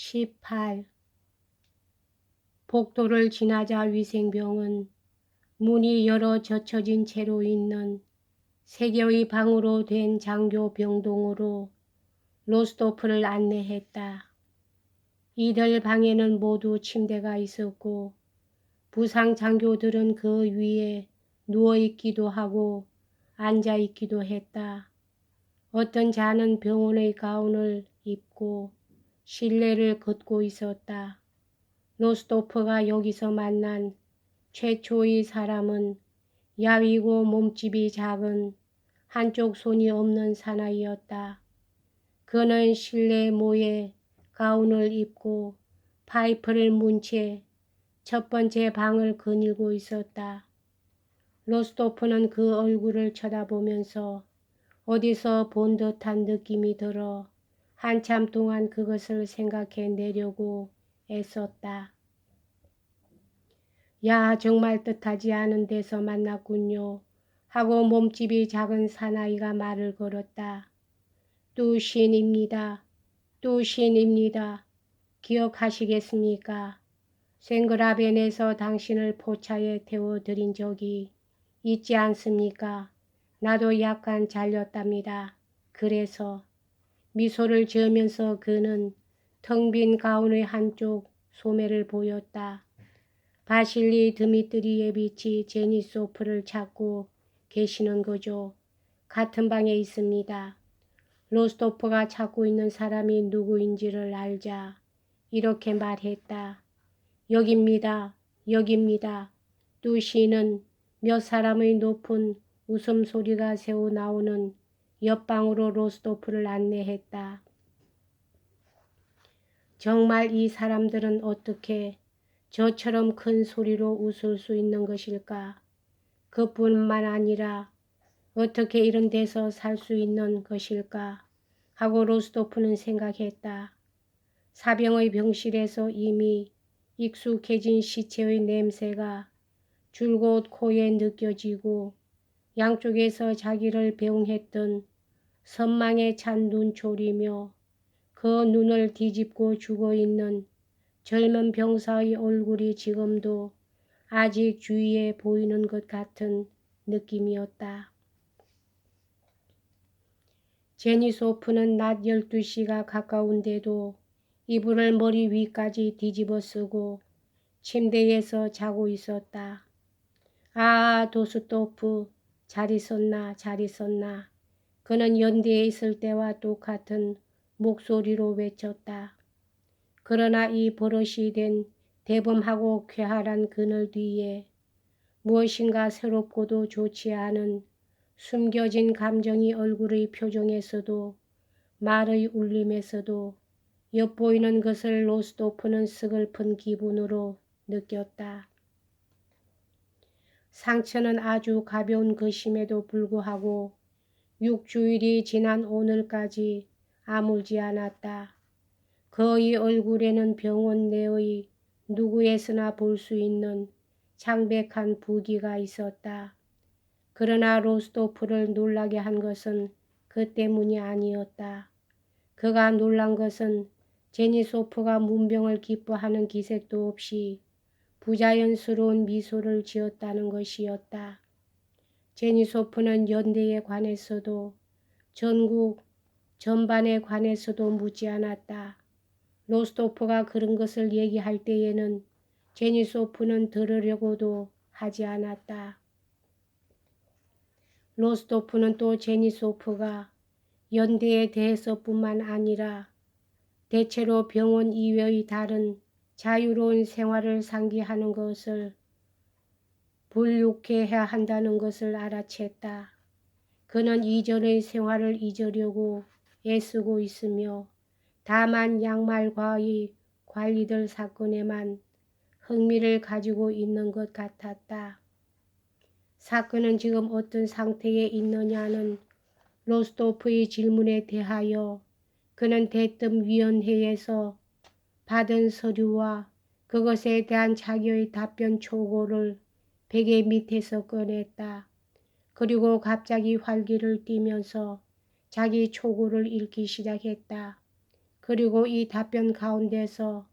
18. 복도를 지나자 위생병은 문이 열어 젖혀진 채로 있는 세 개의 방으로 된 장교 병동으로 로스토프를 안내했다. 이들 방에는 모두 침대가 있었고 부상 장교들은 그 위에 누워있기도 하고 앉아있기도 했다. 어떤 자는 병원의 가운을 입고 실내를 걷고 있었다. 로스토프가 여기서 만난 최초의 사람은 야위고 몸집이 작은 한쪽 손이 없는 사나이였다. 그는 실내 모에 가운을 입고 파이프를 문 채 첫 번째 방을 거닐고 있었다. 로스토프는 그 얼굴을 쳐다보면서 어디서 본 듯한 느낌이 들어 한참 동안 그것을 생각해내려고 애썼다. 야, 정말 뜻하지 않은 데서 만났군요. 하고 몸집이 작은 사나이가 말을 걸었다. 뚜신입니다. 뚜신입니다. 기억하시겠습니까? 생그라벤에서 당신을 포차에 태워드린 적이 있지 않습니까? 나도 약간 잘렸답니다. 그래서 미소를 지으면서 그는 텅 빈 가운의 한쪽 소매를 보였다. 바실리 드미트리예비치 제니소프를 찾고 계시는 거죠. 같은 방에 있습니다. 로스토프가 찾고 있는 사람이 누구인지를 알자 이렇게 말했다. 여깁니다. 여깁니다. 뚜시는 몇 사람의 높은 웃음소리가 새어 나오는 옆방으로 로스토프를 안내했다. 정말 이 사람들은 어떻게 저처럼 큰 소리로 웃을 수 있는 것일까? 그뿐만 아니라 어떻게 이런 데서 살 수 있는 것일까? 하고 로스토프는 생각했다. 사병의 병실에서 이미 익숙해진 시체의 냄새가 줄곧 코에 느껴지고 양쪽에서 자기를 배웅했던 선망에 찬 눈초리며 그 눈을 뒤집고 죽어있는 젊은 병사의 얼굴이 지금도 아직 주위에 보이는 것 같은 느낌이었다. 제니소프는 낮 12시가 가까운데도 이불을 머리 위까지 뒤집어 쓰고 침대에서 자고 있었다. 아, 도스토프, 잘 있었나, 잘 있었나. 그는 연대에 있을 때와 똑같은 목소리로 외쳤다. 그러나 이 버릇이 된 대범하고 쾌활한 그늘 뒤에 무엇인가 새롭고도 좋지 않은 숨겨진 감정이 얼굴의 표정에서도 말의 울림에서도 엿보이는 것을 로스토프는 스글픈 기분으로 느꼈다. 상처는 아주 가벼운 것임에도 불구하고 6주일이 지난 오늘까지 아물지 않았다. 그의 얼굴에는 병원 내의 누구에서나 볼 수 있는 창백한 부기가 있었다. 그러나 로스토프를 놀라게 한 것은 그 때문이 아니었다. 그가 놀란 것은 제니소프가 문병을 기뻐하는 기색도 없이 부자연스러운 미소를 지었다는 것이었다. 제니소프는 연대에 관해서도 전국 전반에 관해서도 묻지 않았다. 로스토프가 그런 것을 얘기할 때에는 제니소프는 들으려고도 하지 않았다. 로스토프는 또 제니소프가 연대에 대해서뿐만 아니라 대체로 병원 이외의 다른 자유로운 생활을 상기하는 것을 불육해야 한다는 것을 알아챘다. 그는 이전의 생활을 잊으려고 애쓰고 있으며 다만 양말과의 관리들 사건에만 흥미를 가지고 있는 것 같았다. 사건은 지금 어떤 상태에 있느냐는 로스토프의 질문에 대하여 그는 대뜸위원회에서 받은 서류와 그것에 대한 자기의 답변 초고를 베개 밑에서 꺼냈다. 그리고 갑자기 활기를 띠면서 자기 초고를 읽기 시작했다. 그리고 이 답변 가운데서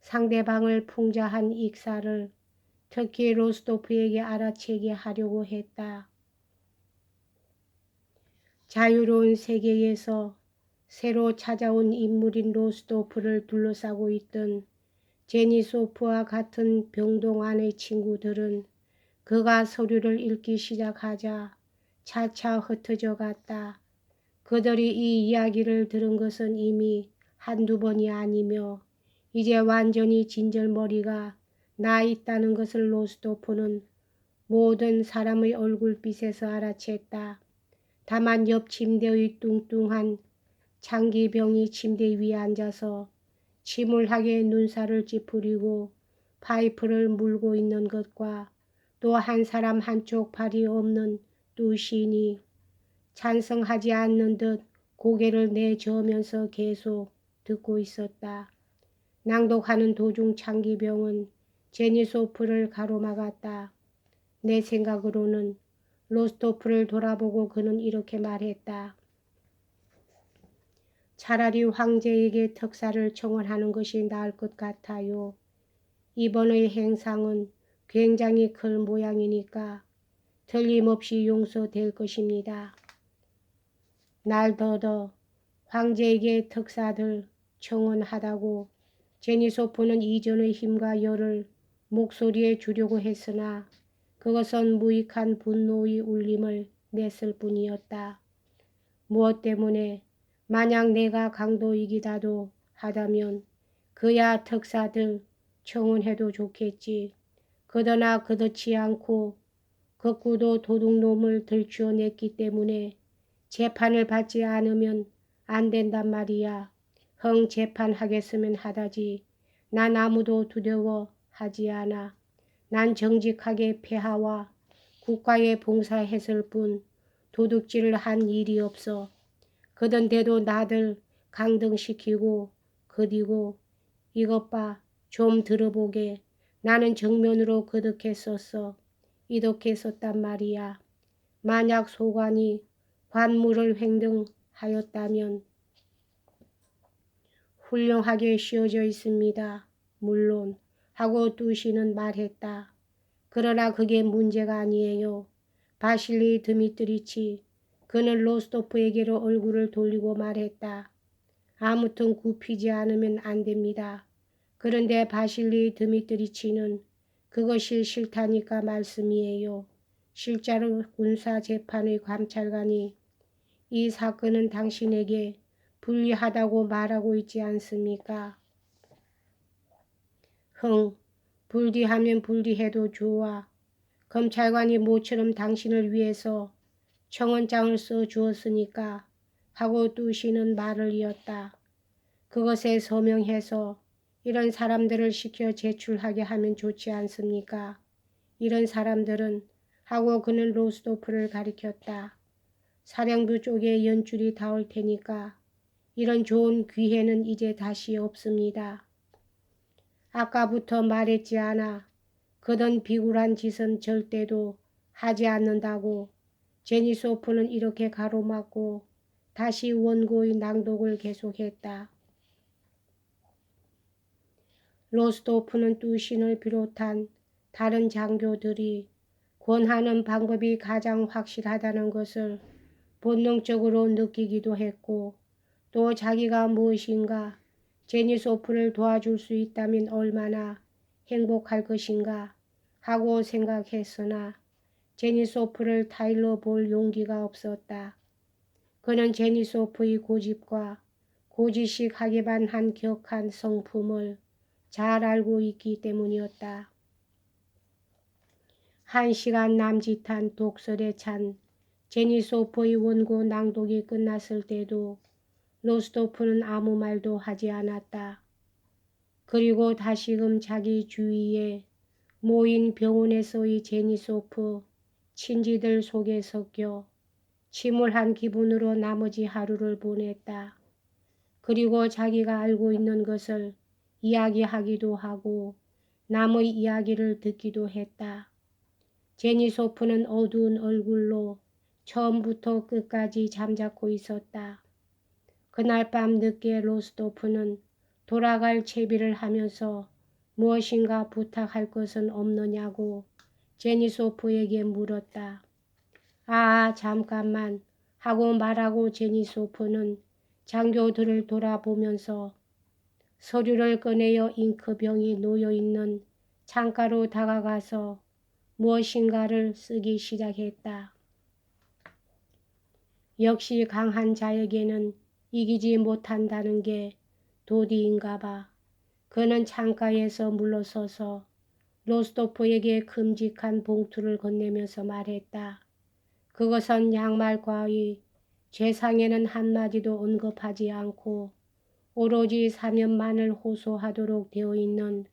상대방을 풍자한 익사를 특히 로스토프에게 알아채게 하려고 했다. 자유로운 세계에서 새로 찾아온 인물인 로스토프를 둘러싸고 있던 제니소프와 같은 병동 안의 친구들은 그가 서류를 읽기 시작하자 차차 흩어져 갔다. 그들이 이 이야기를 들은 것은 이미 한두 번이 아니며 이제 완전히 진절머리가 나 있다는 것을 로스토프는 모든 사람의 얼굴빛에서 알아챘다. 다만 옆 침대의 뚱뚱한 장기병이 침대 위에 앉아서 침울하게 눈살을 찌푸리고 파이프를 물고 있는 것과 또 한 사람 한쪽 발이 없는 뚜신이 찬성하지 않는 듯 고개를 내저으면서 계속 듣고 있었다. 낭독하는 도중 장기병은 제니소프를 가로막았다. 내 생각으로는 로스토프를 돌아보고 그는 이렇게 말했다. 차라리 황제에게 특사를 청원하는 것이 나을 것 같아요. 이번의 행상은 굉장히 클 모양이니까 틀림없이 용서될 것입니다. 날더러 황제에게 특사들 청원하다고 제니소프는 이전의 힘과 열을 목소리에 주려고 했으나 그것은 무익한 분노의 울림을 냈을 뿐이었다. 무엇 때문에 만약 내가 강도이기라도 하다면 그야 특사들 청원해도 좋겠지. 그러나 그렇지 않고 거꾸로 도둑놈을 들추어냈기 때문에 재판을 받지 않으면 안 된단 말이야. 흥 재판하겠으면 하다지. 난 아무도 두려워하지 않아. 난 정직하게 폐하와 국가에 봉사했을 뿐 도둑질을 한 일이 없어. 그런데도 나들 강등시키고 그리고 이것 봐, 좀 들어보게. 나는 정면으로 거듭했었어. 이렇게 썼단 말이야. 만약 소관이 관물을 횡등하였다면 훌륭하게 씌워져 있습니다. 물론 하고 뚜시는 말했다. 그러나 그게 문제가 아니에요. 바실리 드미트리치. 그는 로스토프에게로 얼굴을 돌리고 말했다. 아무튼 굽히지 않으면 안 됩니다. 그런데 바실리 드미트리치는 그것이 싫다니까 말씀이에요. 실제로 군사재판의 감찰관이 이 사건은 당신에게 불리하다고 말하고 있지 않습니까? 흥, 불리하면 불리해도 좋아. 검찰관이 모처럼 당신을 위해서 청원장을 써 주었으니까 하고 뚜시는 말을 이었다. 그것에 서명해서 이런 사람들을 시켜 제출하게 하면 좋지 않습니까? 이런 사람들은 하고 그는 로스토프를 가리켰다. 사령부 쪽에 연줄이 닿을 테니까 이런 좋은 기회는 이제 다시 없습니다. 아까부터 말했지 않아. 그런 비굴한 짓은 절대도 하지 않는다고. 제니소프는 이렇게 가로막고 다시 원고의 낭독을 계속했다. 로스토프는 뚜신을 비롯한 다른 장교들이 권하는 방법이 가장 확실하다는 것을 본능적으로 느끼기도 했고 또 자기가 무엇인가 제니소프를 도와줄 수 있다면 얼마나 행복할 것인가 하고 생각했으나 제니소프를 타일러 볼 용기가 없었다. 그는 제니소프의 고집과 고지식하게만 한 격한 성품을 잘 알고 있기 때문이었다. 1시간 남짓한 독설에 찬 제니소프의 원고 낭독이 끝났을 때도 로스토프는 아무 말도 하지 않았다. 그리고 다시금 자기 주위에 모인 병원에서의 제니소프 친지들 속에 섞여 침울한 기분으로 나머지 하루를 보냈다. 그리고 자기가 알고 있는 것을 이야기하기도 하고 남의 이야기를 듣기도 했다. 제니소프는 어두운 얼굴로 처음부터 끝까지 잠자코 있었다. 그날 밤 늦게 로스토프는 돌아갈 채비를 하면서 무엇인가 부탁할 것은 없느냐고 제니소프에게 물었다. 잠깐만 하고 말하고 제니소프는 장교들을 돌아보면서 서류를 꺼내어 잉크병이 놓여있는 창가로 다가가서 무엇인가를 쓰기 시작했다. 역시 강한 자에게는 이기지 못한다는 게 도리인가 봐. 그는 창가에서 물러서서 로스토프에게 큼직한 봉투를 건네면서 말했다. 그것은 양말과의 죄상에는 한마디도 언급하지 않고 오로지 사면만을 호소하도록 되어 있는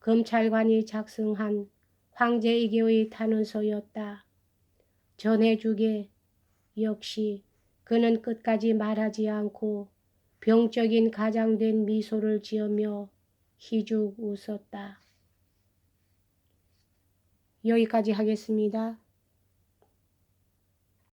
검찰관이 작성한 황제에게의 탄원서였다. 전해주게. 역시 그는 끝까지 말하지 않고 병적인 가장된 미소를 지으며 희죽 웃었다. 여기까지 하겠습니다.